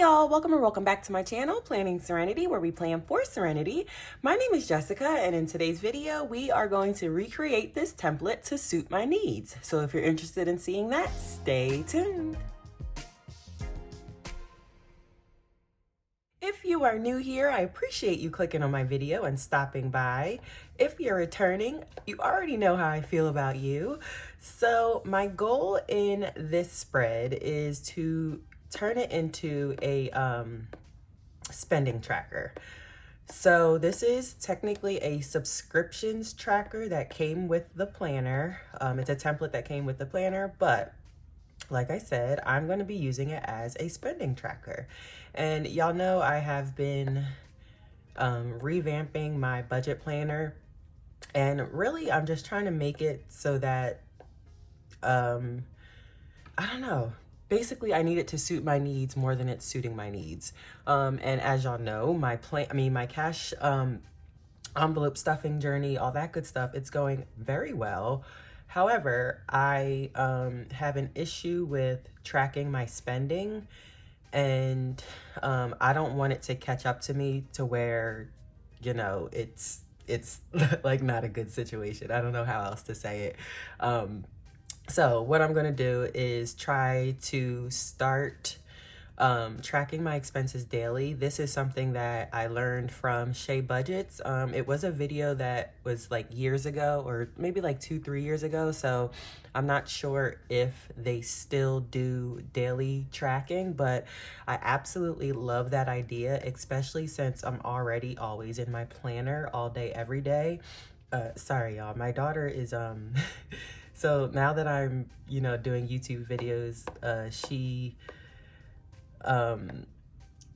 y'all, welcome or welcome back to my channel, Planning Serenity, where we plan for serenity. My name is Jessica, and in today's video, we are going to recreate this template to suit my needs. So if you're interested in seeing that, stay tuned. If you are new here, I appreciate you clicking on my video and stopping by. If you're returning, you already know how I feel about you. So my goal in this spread is to turn it into a spending tracker. So this is technically a subscriptions tracker that came with the planner. It's a template that came with the planner, but like I said, I'm going to be using it as a spending tracker. And y'all know I have been revamping my budget planner, and really I'm just trying to make it so that I don't know. Basically, I need it to suit my needs more than it's suiting my needs. And as y'all know, my cash envelope stuffing journey, all that good stuff, it's going very well. However, I have an issue with tracking my spending, and I don't want it to catch up to me to where, you know, it's like not a good situation. I don't know how else to say it. So what I'm gonna do is try to start tracking my expenses daily. This is something that I learned from Shay Budgets. It was a video that was like years ago, or maybe like 2-3 years ago. So I'm not sure if they still do daily tracking, but I absolutely love that idea, especially since I'm already always in my planner all day, every day. Sorry, y'all, my daughter is so now that I'm, you know, doing YouTube videos, she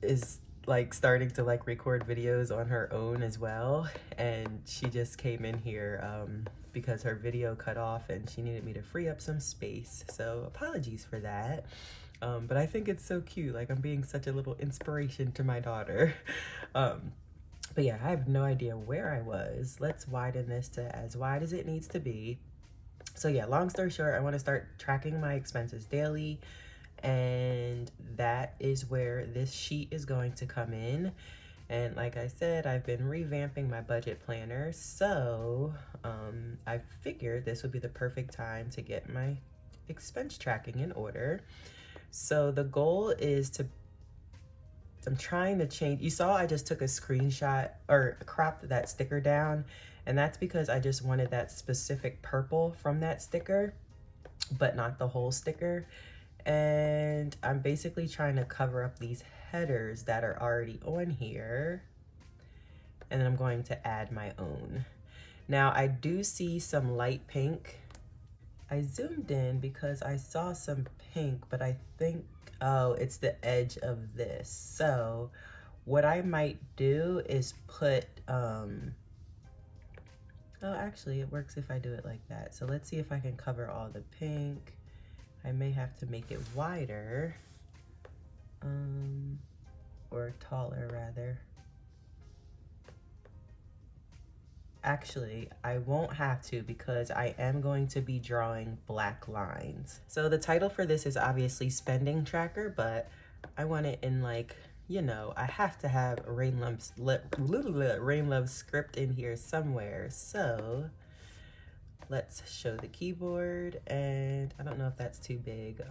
is like starting to like record videos on her own as well. And she just came in here because her video cut off and she needed me to free up some space. So apologies for that. But I think it's so cute. Like, I'm being such a little inspiration to my daughter. But yeah, I have no idea where I was. Let's widen this to as wide as it needs to be. So yeah, long story short, I want to start tracking my expenses daily, and that is where this sheet is going to come in. And like I said, I've been revamping my budget planner, so I figured this would be the perfect time to get my expense tracking in order. So the goal is to, I'm trying to change, you saw I just took a screenshot or cropped that sticker down, and that's because I just wanted that specific purple from that sticker, but not the whole sticker. And I'm basically trying to cover up these headers that are already on here, and then I'm going to add my own. Now I do see some light pink. I zoomed in because I saw some pink, but I think, oh, it's the edge of this. So what I might do is put, oh, actually it works if I do it like that. So let's see if I can cover all the pink. I may have to make it wider, or taller rather. Actually, I won't have to because I am going to be drawing black lines. So the title for this is obviously Spending Tracker, but I want it in, like, you know, I have to have Rain Love's script in here somewhere. So let's show the keyboard, and I don't know if that's too big.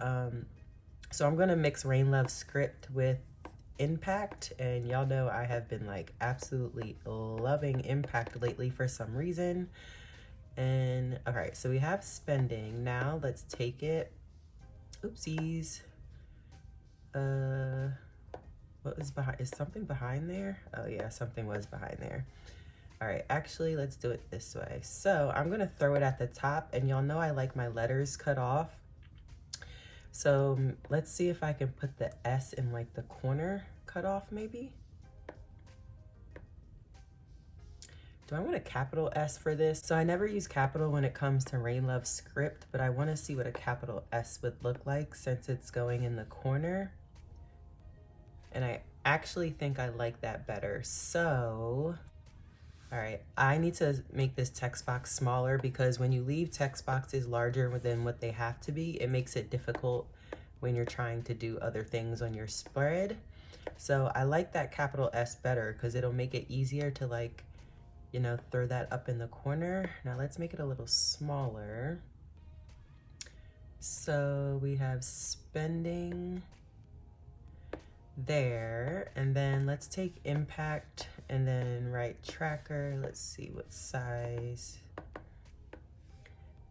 So I'm gonna mix Rain Love's script with Impact, and y'all know I have been like absolutely loving Impact lately for some reason. And all right, so we have spending. Now let's take it, oopsies. What was behind, is something behind there? Oh yeah, something was behind there. All right, actually, let's do it this way. So I'm gonna throw it at the top, and y'all know I like my letters cut off. So let's see if I can put the S in like the corner cut off maybe. Do I want a capital S for this? So I never use capital when it comes to Rain Love's script, but I wanna see what a capital S would look like since it's going in the corner. And I actually think I like that better. So, all right, I need to make this text box smaller because when you leave text boxes larger than what they have to be, it makes it difficult when you're trying to do other things on your spread. So I like that capital S better because it'll make it easier to like, you know, throw that up in the corner. Now let's make it a little smaller. So we have spending there, and then let's take impact and then write tracker. Let's see what size.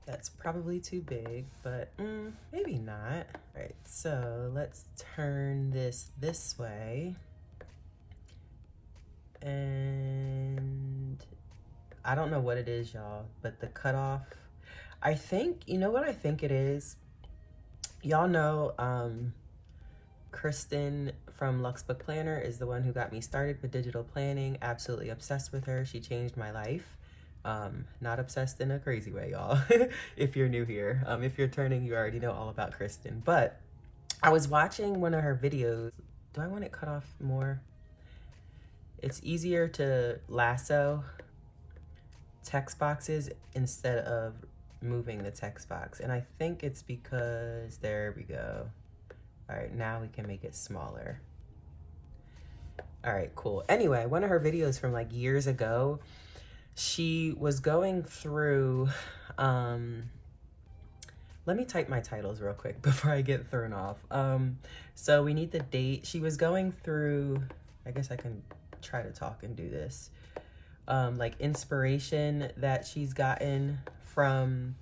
That's probably too big, but maybe not. All right, so let's turn this way. And I don't know what it is, y'all, but the cutoff, I think, you know what I think it is? Y'all know Kristen from Luxbook Planner is the one who got me started with digital planning. Absolutely obsessed with her. She changed my life. Not obsessed in a crazy way, y'all. If you're new here, if you're turning, you already know all about Kristen. But I was watching one of her videos. Do I want it cut off more? It's easier to lasso text boxes instead of moving the text box. And I think it's because, there we go. All right, now we can make it smaller. All right, cool. Anyway, one of her videos from like years ago, she was going through, let me type my titles real quick before I get thrown off. So we need the date. She was going through, I guess I can try to talk and do this. Like inspiration that she's gotten from,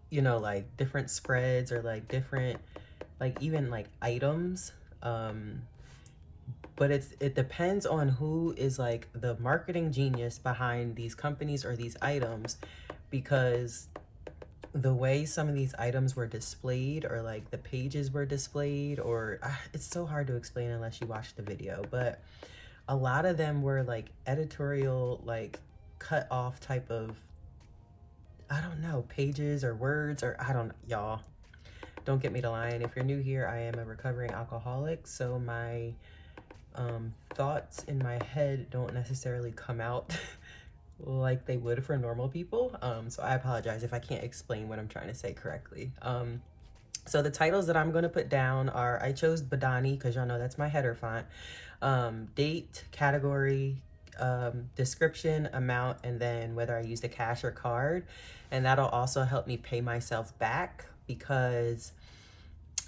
you know, like different spreads or like different, like even like items. But it depends on who is like the marketing genius behind these companies or these items, because the way some of these items were displayed or like the pages were displayed, or it's so hard to explain unless you watch the video, but a lot of them were like editorial, like cut off type of, I don't know, pages or words, or I don't, y'all, don't get me to lying. If you're new here, I am a recovering alcoholic, so my thoughts in my head don't necessarily come out like they would for normal people. So I apologize if I can't explain what I'm trying to say correctly. So the titles that I'm going to put down are, I chose Badani because y'all know that's my header font. Date, category, description, amount, and then whether I used a cash or card. And that'll also help me pay myself back, because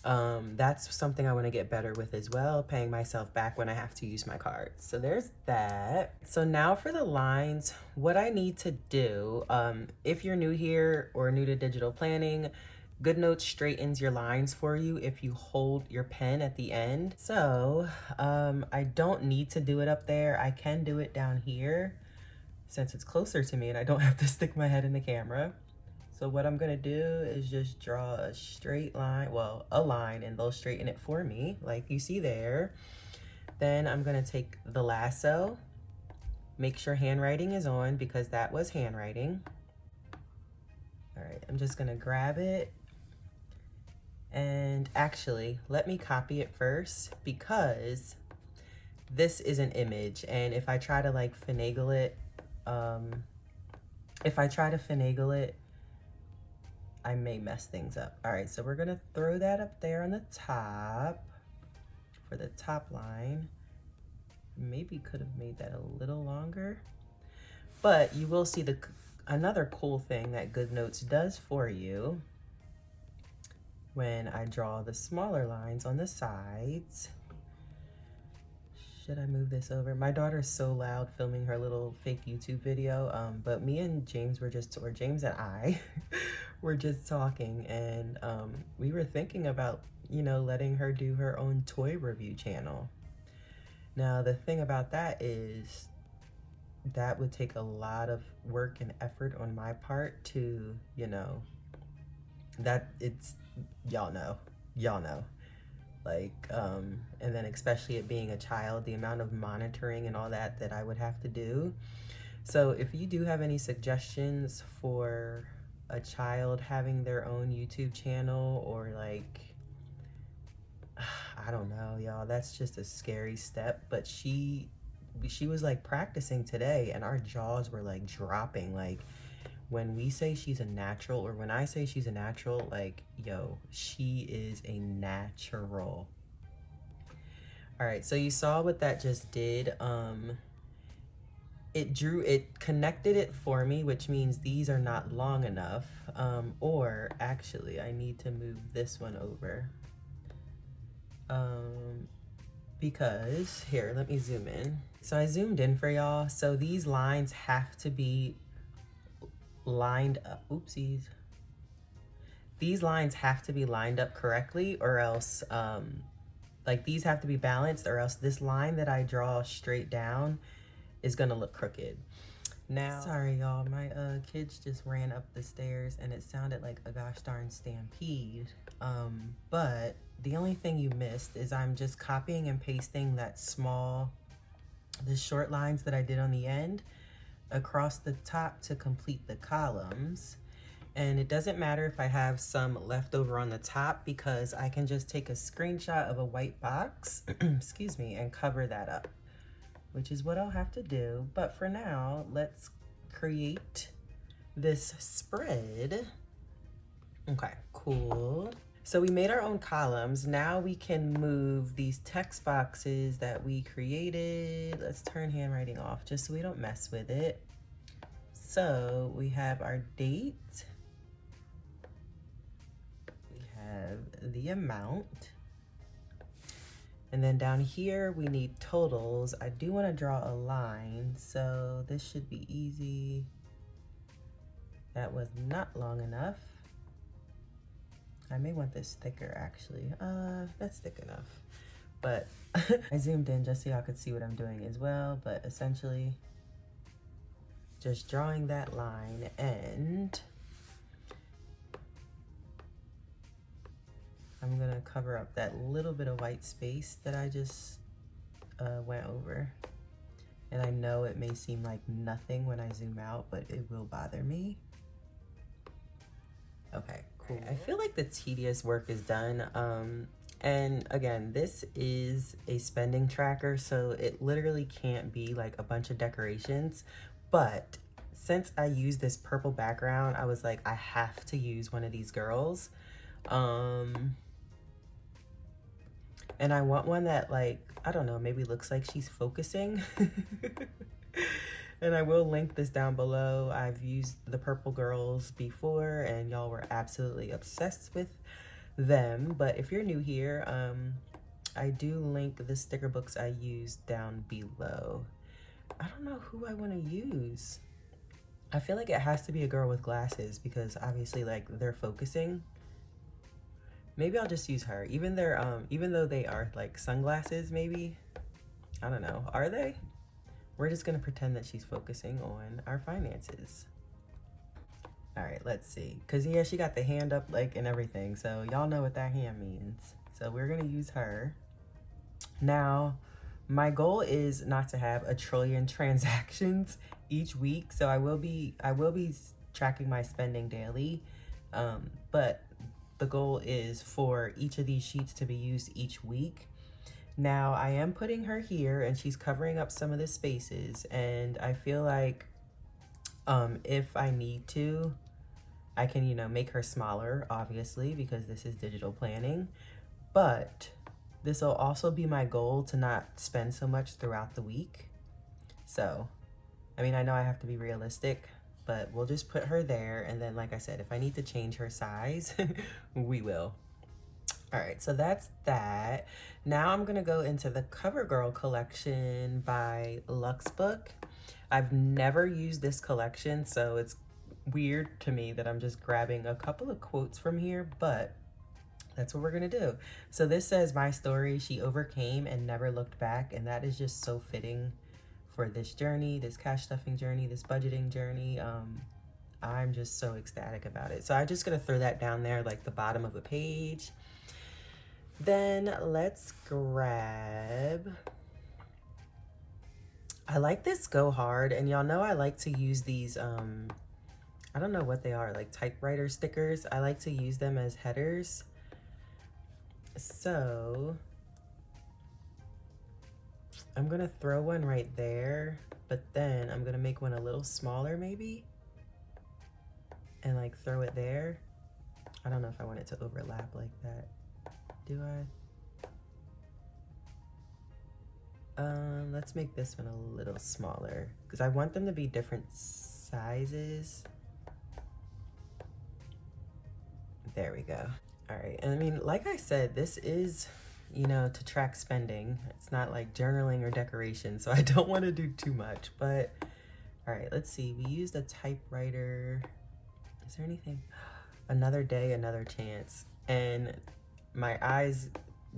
that's something I want to get better with as well, paying myself back when I have to use my card. So there's that. So now for the lines, what I need to do, if you're new here or new to digital planning, Goodnotes straightens your lines for you if you hold your pen at the end. So I don't need to do it up there. I can do it down here since it's closer to me and I don't have to stick my head in the camera. So what I'm gonna do is just draw a straight line, well, a line, and they'll straighten it for me, like you see there. Then I'm gonna take the lasso, make sure handwriting is on because that was handwriting. All right, I'm just gonna grab it. And actually, let me copy it first because this is an image. And if I try to like finagle it, I may mess things up. All right, so we're gonna throw that up there on the top for the top line. Maybe could have made that a little longer, but you will see another cool thing that Goodnotes does for you when I draw the smaller lines on the sides. Should I move this over? My daughter's so loud filming her little fake YouTube video, but me and James James and I were just talking, and we were thinking about, you know, letting her do her own toy review channel. Now, the thing about that is that would take a lot of work and effort on my part to, you know, that it's, y'all know. Like, and then especially it being a child, the amount of monitoring and all that I would have to do. So if you do have any suggestions for a child having their own YouTube channel, or like, I don't know, y'all, that's just a scary step. But she was like practicing today and our jaws were like dropping. Like, when we say she's a natural, or when I say she's a natural, like, yo, she is a natural. All right, so you saw what that just did. It connected it for me, which means these are not long enough. Or actually, I need to move this one over. Because here, let me zoom in. So I zoomed in for y'all. So these lines have to be lined up. Oopsies. These lines have to be lined up correctly, or else like these have to be balanced, or else this line that I draw straight down is gonna look crooked. Now, sorry y'all, my kids just ran up the stairs and it sounded like a gosh darn stampede. But the only thing you missed is I'm just copying and pasting the short lines that I did on the end across the top to complete the columns. And it doesn't matter if I have some left over on the top, because I can just take a screenshot of a white box, excuse me, and cover that up, which is what I'll have to do. But for now, let's create this spread. Okay, cool. So we made our own columns. Now we can move these text boxes that we created. Let's turn handwriting off just so we don't mess with it. So we have our date. We have the amount. And then down here, we need totals. I do want to draw a line, so this should be easy. That was not long enough. I may want this thicker, actually. That's thick enough. But I zoomed in just so y'all could see what I'm doing as well. But essentially, just drawing that line, and I'm gonna cover up that little bit of white space that I just went over. And I know it may seem like nothing when I zoom out, but it will bother me. Okay, cool. I feel like the tedious work is done. And again, this is a spending tracker, so it literally can't be like a bunch of decorations. But since I use this purple background, I was like, I have to use one of these girls. And I want one that, like, I don't know, maybe looks like she's focusing. And I will link this down below. I've used the purple girls before and y'all were absolutely obsessed with them. But if you're new here, I do link the sticker books I used down below. I don't know who I want to use. I feel like it has to be a girl with glasses, because obviously, like, they're focusing. Maybe I'll just use her. Even though they are like sunglasses, maybe. I don't know. Are they? We're just gonna pretend that she's focusing on our finances. All right, let's see. Cause yeah, she got the hand up like and everything. So y'all know what that hand means. So we're gonna use her. Now, my goal is not to have 1 trillion transactions each week. So I will be tracking my spending daily. But the goal is for each of these sheets to be used each week. Now I am putting her here and she's covering up some of the spaces, and I feel like if I need to, I can, you know, make her smaller, obviously, because this is digital planning. But this will also be my goal to not spend so much throughout the week. So, I mean, I know I have to be realistic, but we'll just put her there. And then, like I said, if I need to change her size, we will. All right, so that's that. Now I'm gonna go into the CoverGirl collection by Luxbook. I've never used this collection, so it's weird to me that I'm just grabbing a couple of quotes from here, but that's what we're gonna do. So this says, "My story, she overcame and never looked back," and that is just so fitting for this journey, this cash stuffing journey, this budgeting journey. I'm just so ecstatic about it. So I'm just gonna throw that down there like the bottom of the page. Then let's grab, I like this Go Hard, and y'all know I like to use these, I don't know what they are, like typewriter stickers. I like to use them as headers. So I'm gonna throw one right there, but then I'm gonna make one a little smaller maybe, and like throw it there. I don't know if I want it to overlap like that. Do I? Let's make this one a little smaller because I want them to be different sizes. There we go. All right, and I mean, like I said, this is, you know, to track spending. It's not like journaling or decoration, so I don't want to do too much, but all right, let's see. We used a typewriter. Is there anything? Another day, another chance. And my eyes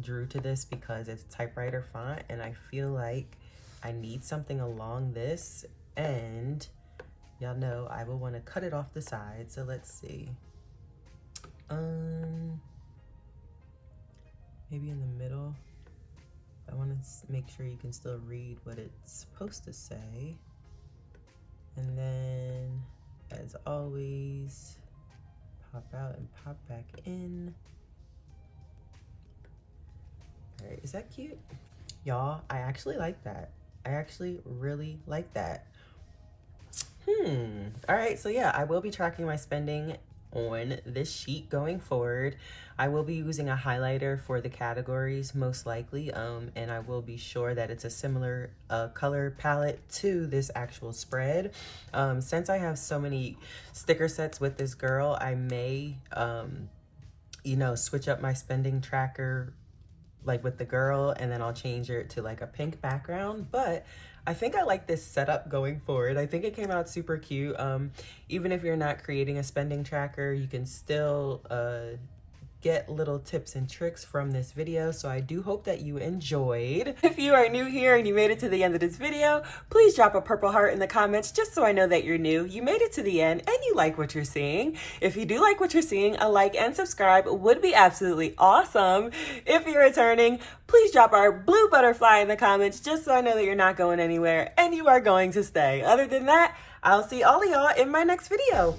drew to this because it's typewriter font, and I feel like I need something along this, and y'all know I will want to cut it off the side. So let's see. Maybe in the middle. I want to make sure you can still read what it's supposed to say. And then, as always, pop out and pop back in. All right, is that cute? Y'all, I actually like that. I actually really like that. All right, so yeah, I will be tracking my spending on this sheet going forward. I will be using a highlighter for the categories most likely, and I will be sure that it's a similar color palette to this actual spread. Since I have so many sticker sets with this girl, I may you know, switch up my spending tracker like with the girl, and then I'll change it to like a pink background. But I think I like this setup going forward. I think it came out super cute. Even if you're not creating a spending tracker, you can still get little tips and tricks from this video. So I do hope that you enjoyed. If you are new here and you made it to the end of this video, please drop a purple heart in the comments just so I know that you're new, you made it to the end, and you like what you're seeing. If you do like what you're seeing, a like and subscribe would be absolutely awesome. If you're returning, please drop our blue butterfly in the comments just so I know that you're not going anywhere and you are going to stay. Other than that, I'll see all of y'all in my next video.